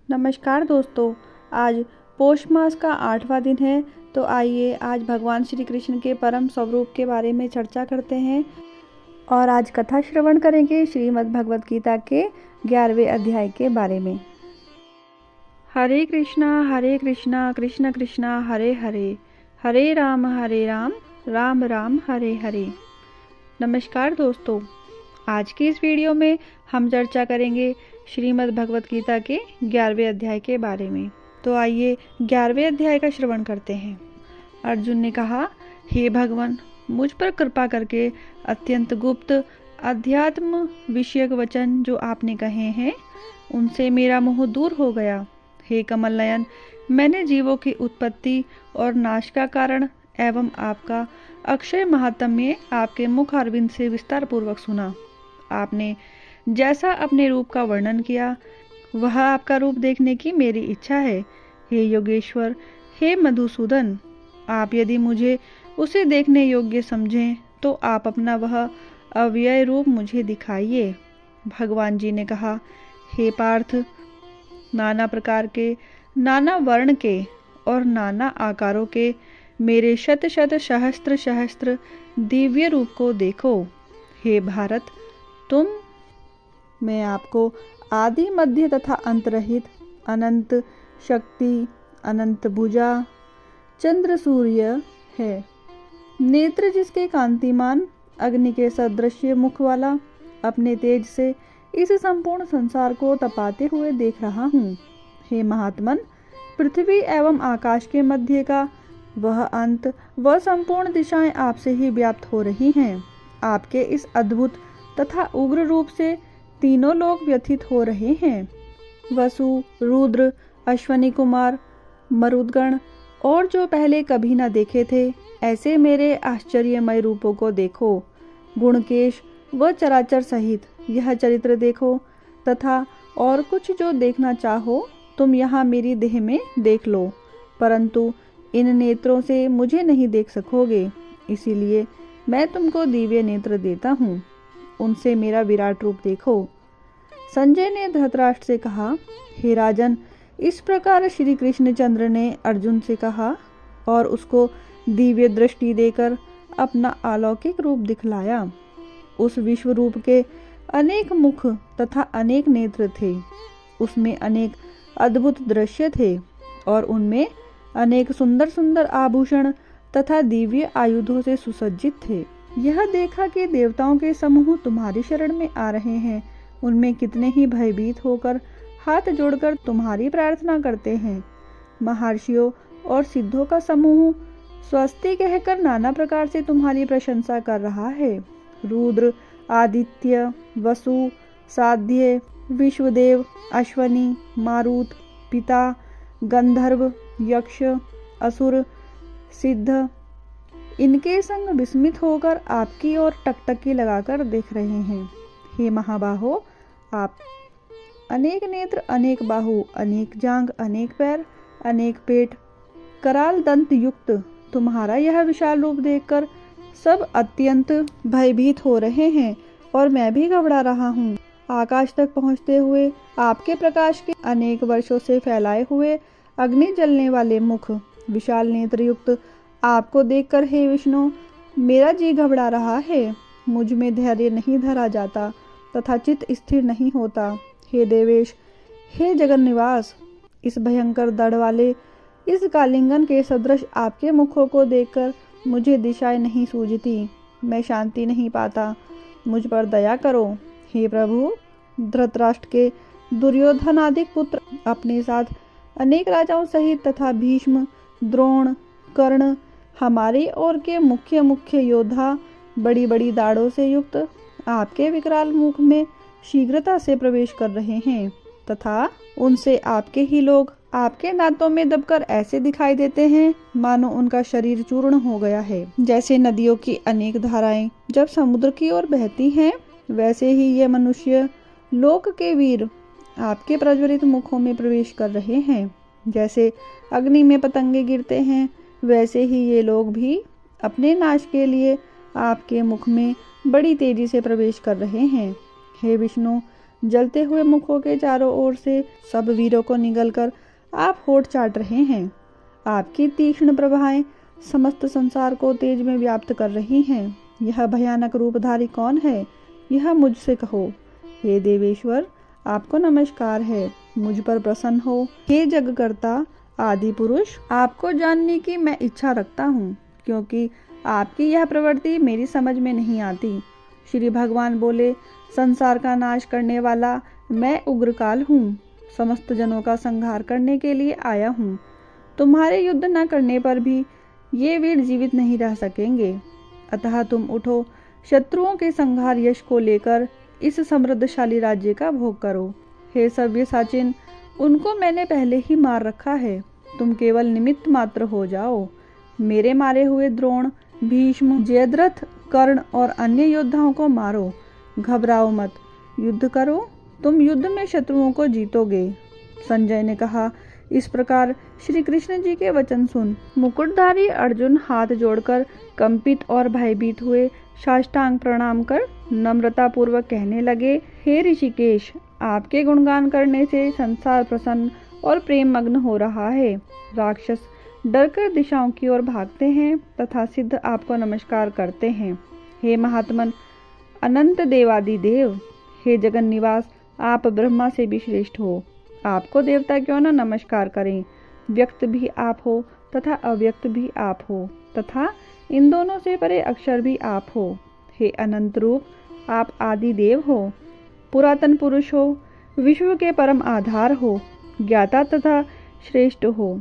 नमस्कार दोस्तों। आज पौष मास का 8वां दिन है, तो आइए आज भगवान श्री कृष्ण के परम स्वरूप के बारे में चर्चा करते हैं और आज कथा श्रवण करेंगे श्रीमद् भगवद गीता के 11वें अध्याय के बारे में। हरे कृष्णा कृष्ण कृष्णा हरे हरे, हरे राम राम राम हरे हरे। नमस्कार दोस्तों, आज की इस वीडियो में हम चर्चा करेंगे श्रीमद् भगवद गीता के 11वें अध्याय के बारे में। तो आइए 11वें अध्याय का श्रवण करते हैं। अर्जुन ने कहा, हे भगवान, मुझ पर कृपा करके अत्यंत गुप्त अध्यात्म विषयक वचन जो आपने कहे हैं उनसे मेरा मोह दूर हो गया। हे कमल नयन, मैंने जीवों की उत्पत्ति और नाश का कारण एवं आपका अक्षय महात्म्य आपके मुख अरविंद से विस्तार पूर्वक सुना। आपने जैसा अपने रूप का वर्णन किया वह आपका रूप देखने की मेरी इच्छा है। हे योगेश्वर, हे मधुसूदन, आप यदि मुझे उसे देखने योग्य समझें तो आप अपना वह अव्यय रूप मुझे दिखाइए। भगवान जी ने कहा, हे पार्थ, नाना प्रकार के, नाना वर्ण के और नाना आकारों के मेरे शत शत सहस्त्र सहस्त्र दिव्य रूप को देखो। हे भारत, मैं आपको आदि मध्य तथा अंत रहित अनंत शक्ति, अनंत भुजा, चंद्र सूर्य है, नेत्र जिसके कांतिमान अग्नि के सदृश मुख वाला, अपने तेज से इस संपूर्ण संसार को तपाते हुए देख रहा हूँ। हे महात्मन, पृथ्वी एवं आकाश के मध्य का वह अंत, वह संपूर्ण दिशाएं आपसे ही व्याप्त हो रही हैं। आपके इस अद्भुत तथा उग्र रूप से तीनों लोग व्यथित हो रहे हैं। वसु, रुद्र, अश्वनी कुमार, मरुदगण और जो पहले कभी न देखे थे ऐसे मेरे आश्चर्यमय रूपों को देखो। गुणकेश व चराचर सहित यह चरित्र देखो तथा और कुछ जो देखना चाहो तुम यहाँ मेरी देह में देख लो, परंतु इन नेत्रों से मुझे नहीं देख सकोगे, इसीलिए मैं तुमको दिव्य नेत्र देता हूँ, उनसे मेरा विराट रूप देखो। संजय ने धृतराष्ट्र से कहा, हे राजन, इस प्रकार श्री कृष्णचंद्र ने अर्जुन से कहा और उसको दिव्य दृष्टि देकर अपना अलौकिक रूप दिखलाया। उस विश्व रूप के अनेक मुख तथा अनेक नेत्र थे, उसमें अनेक अद्भुत दृश्य थे और उनमें अनेक सुंदर सुंदर आभूषण तथा दिव्य आयुधों से सुसज्जित थे। यह देखा कि देवताओं के समूह तुम्हारी शरण में आ रहे हैं, उनमें कितने ही भयभीत होकर हाथ जोड़कर तुम्हारी प्रार्थना करते हैं। महर्षियों और सिद्धों का समूह स्वस्ति कहकर नाना प्रकार से तुम्हारी प्रशंसा कर रहा है। रुद्र, आदित्य, वसु, साध्य, विश्वदेव, अश्वनी, मारुत, पिता, गंधर्व, यक्ष, असुर, सिद्ध इनके संग विस्मित होकर आपकी ओर टकटकी लगाकर देख रहे हैं। हे महाबाहो, आप अनेक नेत्र, अनेक बाहु, अनेक जांघ, अनेक पैर, अनेक पेट, कराल दंत युक्त तुम्हारा यह विशाल रूप देखकर सब अत्यंत भयभीत हो रहे हैं और मैं भी घबरा रहा हूँ। आकाश तक पहुँचते हुए आपके प्रकाश के अनेक वर्षों से फैलाए हुए अग्नि जलने वाले मुख, विशाल नेत्र युक्त आपको देखकर हे विष्णु, मेरा जी घबरा रहा है, मुझ में धैर्य नहीं धरा जाता तथा चित्त स्थिर नहीं होता। हे देवेश, हे जगन निवास, इस भयंकर दड़ वाले इस कालिंगन के सदृश आपके मुखों को देखकर मुझे दिशाएं नहीं सूझती, मैं शांति नहीं पाता, मुझ पर दया करो। हे प्रभु, धृतराष्ट्र के दुर्योधनादिक पुत्र अपने साथ अनेक राजाओं सहित तथा भीष्म, द्रोण, कर्ण हमारी ओर के मुख्य मुख्य योद्धा बड़ी बड़ी दाढ़ों से युक्त आपके विकराल मुख में शीघ्रता से प्रवेश कर रहे हैं तथा उनसे आपके ही लोग आपके दांतों में दबकर ऐसे दिखाई देते हैं मानो उनका शरीर चूर्ण हो गया है। जैसे नदियों की अनेक धाराएं जब समुद्र की ओर बहती हैं, वैसे ही ये मनुष्य लोक के वीर आपके प्रज्वलित मुखों में प्रवेश कर रहे हैं। जैसे अग्नि में पतंगे गिरते हैं, वैसे ही ये लोग भी अपने नाश के लिए आपके मुख में बड़ी तेजी से प्रवेश कर रहे हैं। हे विष्णु, जलते हुए मुखों के चारों ओर से सब वीरों को निगलकर आप होठ चाट रहे हैं। आपकी तीक्ष्ण प्रभाएं समस्त संसार को तेज में व्याप्त कर रही हैं। यह भयानक रूपधारी कौन है, यह मुझसे कहो। हे देवेश्वर, आपको नमस्कार है, मुझ पर प्रसन्न हो। हे जगकर्ता आदि पुरुष, आपको जानने की मैं इच्छा रखता हूँ, क्योंकि आपकी यह प्रवृत्ति मेरी समझ में नहीं आती। श्री भगवान बोले, संसार का नाश करने वाला मैं उग्रकाल हूँ, समस्त जनों का संहार करने के लिए आया हूँ। तुम्हारे युद्ध न करने पर भी ये वीर जीवित नहीं रह सकेंगे, अतः तुम उठो, शत्रुओं के संहार यश को लेकर इस समृद्धशाली राज्य का भोग करो। हे सव्यसाचिन, उनको मैंने पहले ही मार रखा है, तुम केवल निमित्त मात्र हो जाओ। मेरे मारे हुए द्रोण, भीष्म, जयद्रथ, कर्ण और अन्य योद्धाओं को मारो। घबराओ मत, युद्ध करो, तुम युद्ध में शत्रुओं को जीतोगे। संजय ने कहा, इस प्रकार श्री कृष्ण जी के वचन सुन मुकुटधारी अर्जुन हाथ जोड़कर कंपित और भयभीत हुए साष्टांग प्रणाम कर नम्रता पूर्वक कहने लगे, हे ऋषिकेश, आपके गुणगान करने से संसार प्रसन्न और प्रेम मग्न हो रहा है। राक्षस डरकर दिशाओं की ओर भागते हैं तथा सिद्ध आपको नमस्कार करते हैं। हे महात्मन, अनंत देवादि देव, हे जगन निवास, आप ब्रह्मा से भी श्रेष्ठ हो। आपको देवता क्यों न नमस्कार करें। व्यक्त भी आप हो तथा अव्यक्त भी आप हो तथा इन दोनों से परे अक्षर भी आप हो। हे अनंत रूप, आप आदि देव हो, पुरातन पुरुष हो, विश्व के परम आधार हो, ज्ञाता तथा श्रेष्ठ हो।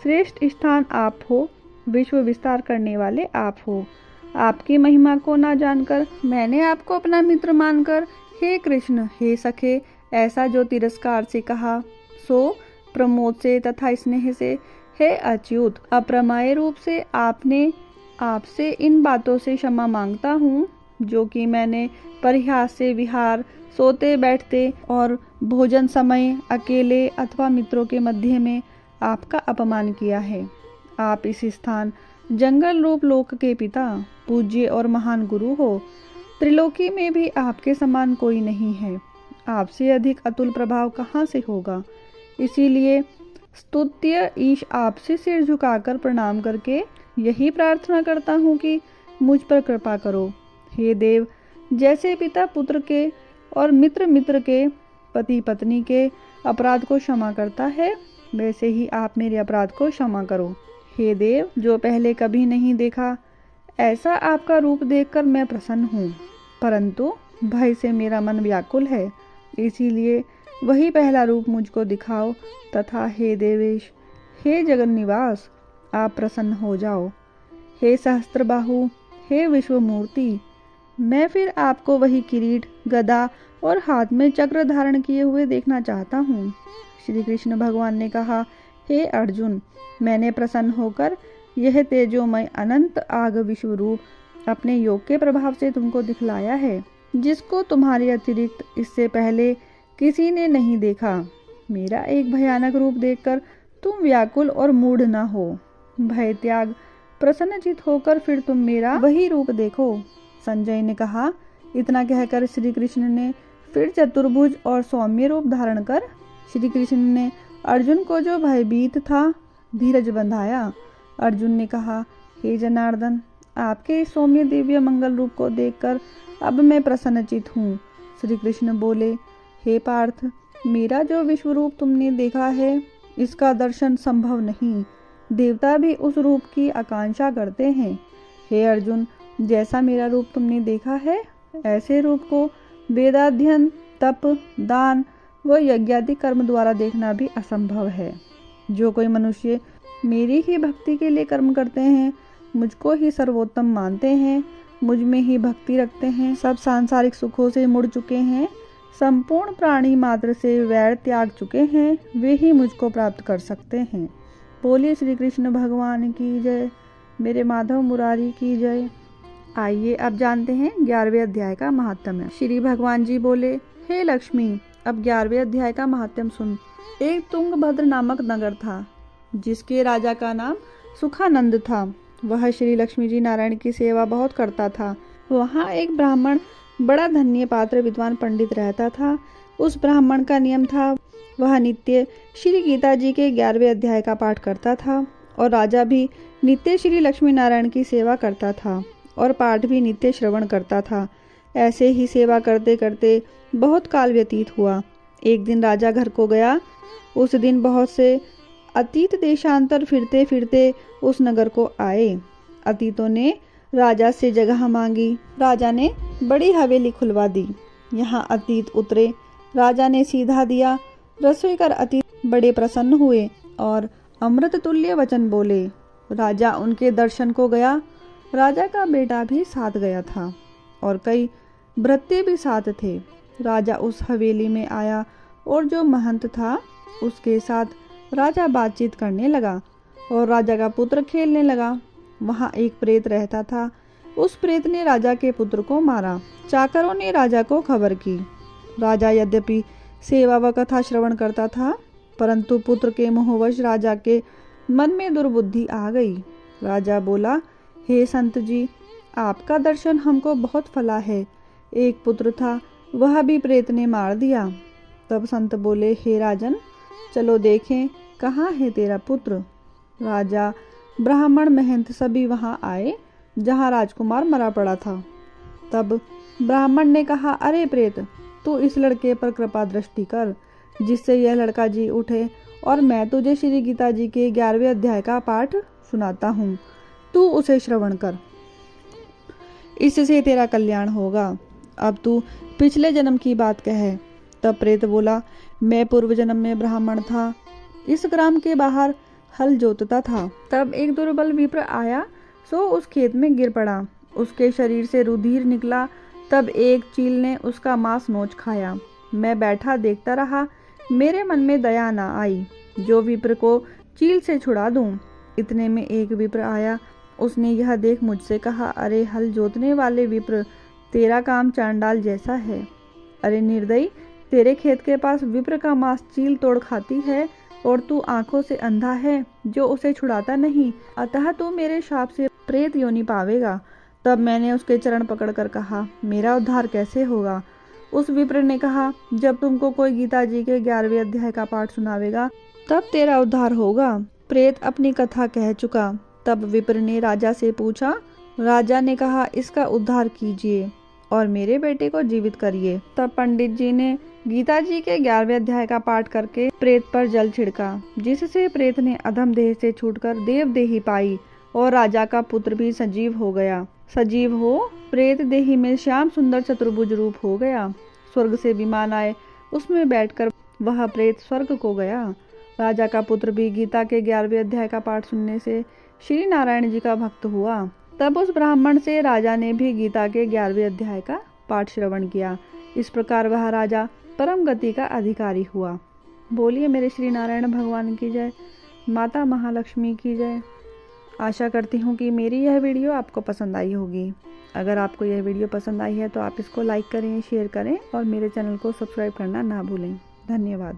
श्रेष्ठ स्थान आप हो, विश्व विस्तार करने वाले आप हो। आपकी महिमा को ना जानकर मैंने आपको अपना मित्र मानकर हे कृष्ण, हे सखे, ऐसा जो तिरस्कार से कहा, सो प्रमोद से तथा स्नेह से हे अच्युत, अप्रमेय रूप से आपसे इन बातों से क्षमा मांगता हूँ जो कि मैंने परिहास से विहार, सोते बैठते और भोजन समय अकेले अथवा मित्रों के मध्य में आपका अपमान किया है। आप इस स्थान जंगल रूप लोक के पिता, पूज्य और महान गुरु हो। त्रिलोकी में भी आपके समान कोई नहीं है। आपसे अधिक अतुल प्रभाव कहाँ से होगा। इसीलिए स्तुत्य ईश आपसे सिर झुकाकर प्रणाम करके यही प्रार्थना करता हूँ कि मुझ पर कृपा करो। हे देव, जैसे पिता पुत्र के और मित्र मित्र के, पति पत्नी के अपराध को क्षमा करता है, वैसे ही आप मेरे अपराध को क्षमा करो। हे देव, जो पहले कभी नहीं देखा ऐसा आपका रूप देखकर मैं प्रसन्न हूँ, परंतु भय से मेरा मन व्याकुल है, इसीलिए वही पहला रूप मुझको दिखाओ तथा हे देवेश, हे जगन निवास, आप प्रसन्न हो जाओ। हे सहस्त्रबाहु, हे विश्वमूर्ति, मैं फिर आपको वही किरीट, गदा और हाथ में चक्र धारण किए हुए देखना चाहता हूँ। श्री कृष्ण भगवान ने कहा, हे अर्जुन, मैंने प्रसन्न होकर यह तेजोमय अनंत आग विश्व रूप अपने योग के प्रभाव से तुमको दिखलाया है, जिसको तुम्हारे अतिरिक्त इससे पहले किसी ने नहीं देखा। मेरा एक भयानक रूप देखकर तुम व्याकुल और मूढ़ न हो। भय त्याग प्रसन्नचित होकर फिर तुम मेरा वही रूप देखो। संजय ने कहा, इतना कहकर श्री कृष्ण ने फिर चतुर्भुज और सौम्य रूप धारण कर श्री कृष्ण ने अर्जुन को, जो भयभीत था, धीरज बंधाया। अर्जुन ने कहा, हे जनार्दन, आपके इस सौम्य दिव्य मंगल रूप को देखकर अब मैं प्रसन्नचित हूँ। श्री कृष्ण बोले, हे पार्थ, मेरा जो विश्व रूप तुमने देखा है, इसका दर्शन संभव नहीं। देवता भी उस रूप की आकांक्षा करते हैं। हे अर्जुन, जैसा मेरा रूप तुमने देखा है, ऐसे रूप को वेदाध्ययन, तप, दान व यज्ञादि कर्म द्वारा देखना भी असंभव है। जो कोई मनुष्य मेरी ही भक्ति के लिए कर्म करते हैं, मुझको ही सर्वोत्तम मानते हैं, मुझ में ही भक्ति रखते हैं, सब सांसारिक सुखों से मुड़ चुके हैं, संपूर्ण प्राणी मात्र से वैर त्याग चुके हैं, वे ही मुझको प्राप्त कर सकते हैं। बोलिए श्री कृष्ण भगवान की जय, मेरे माधव मुरारी की जय। आइए अब जानते हैं 11वें अध्याय का महात्म्य। श्री भगवान जी बोले, हे लक्ष्मी, अब 11वें अध्याय का महात्म्य सुन। एक तुंगभद्र नामक नगर था, जिसके राजा का नाम सुखानंद था। वह श्री लक्ष्मी जी नारायण की सेवा बहुत करता था। वहाँ एक ब्राह्मण, बड़ा धन्य पात्र विद्वान पंडित रहता था, उस ब्राह्मण का नियम था, वह नित्य श्री गीता जी के 11वें अध्याय का पाठ करता था और राजा भी नित्य श्री लक्ष्मी नारायण की सेवा करता था और पाठ भी नित्य श्रवण करता था। ऐसे ही सेवा करते करते बहुत काल व्यतीत हुआ। एक दिन राजा घर को गया। उस दिन बहुत से अतीत देशांतर फिरते फिरते उस नगर को आए। अतीतों ने राजा से जगह मांगी। राजा ने बड़ी हवेली खुलवा दी। यहाँ अतीत उतरे। राजा ने सीधा दिया। रसोई कर अतीत बड़े प्रसन्न हुए और अमृत तुल्य वचन बोले। राजा उनके दर्शन को गया। राजा का बेटा भी साथ गया था और कई भृत्य भी साथ थे। राजा उस हवेली में आया और जो महंत था उसके साथ राजा बातचीत करने लगा और राजा का पुत्र खेलने लगा। वहाँ एक प्रेत रहता था। उस प्रेत ने राजा के पुत्र को मारा। चाकरों ने राजा को खबर की। राजा यद्यपि सेवा व कथा श्रवण करता था, परंतु पुत्र के मोहवश राजा के मन में दुर्बुद्धि आ गई। राजा बोला, हे संत जी, आपका दर्शन हमको बहुत फला है। एक पुत्र था, वह भी प्रेत ने मार दिया। तब संत बोले, हे राजन, चलो देखें कहाँ है तेरा पुत्र। राजा, ब्राह्मण, महंत सभी वहाँ आए जहाँ राजकुमार मरा पड़ा था। तब ब्राह्मण ने कहा, अरे प्रेत, तू इस लड़के पर कृपा दृष्टि कर, जिससे यह लड़का जी उठे और मैं तुझे श्री गीता जी के 11वें अध्याय का पाठ सुनाता हूँ। तू उसे श्रवण कर, इससे तेरा कल्याण होगा। अब तू पिछले जन्म की बात कह। तब प्रेत बोला, मैं पूर्व जन्म में ब्राह्मण था, इस ग्राम के बाहर हल जोतता था। तब एक दुर्बल विप्र आया, सो उस खेत में गिर पड़ा। उसके शरीर से रुधिर निकला। तब एक चील ने उसका मांस नोच खाया। मैं बैठा देखता रहा। मेरे मन में दया न आई जो विप्र को चील से छुड़ा दूं। इतने में एक विप्र आया। उसने यह देख मुझसे कहा, अरे हल जोतने वाले विप्र, तेरा काम चांडाल जैसा है। अरे निर्दयी, तेरे खेत के पास विप्र का मांस चील तोड़ खाती है और तू आंखों से अंधा है जो उसे छुड़ाता नहीं, अतः तू मेरे शाप से प्रेत योनि पावेगा। तब मैंने उसके चरण पकड़कर कहा, मेरा उद्धार कैसे होगा। उस विप्र ने कहा, जब तुमको कोई गीता जी के 11वें अध्याय का पाठ सुनावेगा तब तेरा उद्धार होगा। प्रेत अपनी कथा कह चुका। तब विप्र ने राजा से पूछा। राजा ने कहा, इसका उद्धार कीजिए और मेरे बेटे को जीवित करिए। तब पंडित जी ने गीता जी के 11वें अध्याय का पाठ करके प्रेत पर जल छिड़का, जिससे प्रेत ने अधम देह से छूटकर देव देही पाई और राजा का पुत्र भी सजीव हो गया। सजीव हो प्रेत देही में श्याम सुंदर चतुर्भुज रूप हो गया। स्वर्ग से विमान आए, उसमें बैठकर वह प्रेत स्वर्ग को गया। राजा का पुत्र भी गीता के 11वें अध्याय का पाठ सुनने से श्री नारायण जी का भक्त हुआ। तब उस ब्राह्मण से राजा ने भी गीता के 11वें अध्याय का पाठ श्रवण किया। इस प्रकार वह राजा परम गति का अधिकारी हुआ। बोलिए मेरे श्री नारायण भगवान की जय, माता महालक्ष्मी की जय। आशा करती हूँ कि मेरी यह वीडियो आपको पसंद आई होगी। अगर आपको यह वीडियो पसंद आई है तो आप इसको लाइक करें, शेयर करें और मेरे चैनल को सब्सक्राइब करना ना भूलें। धन्यवाद।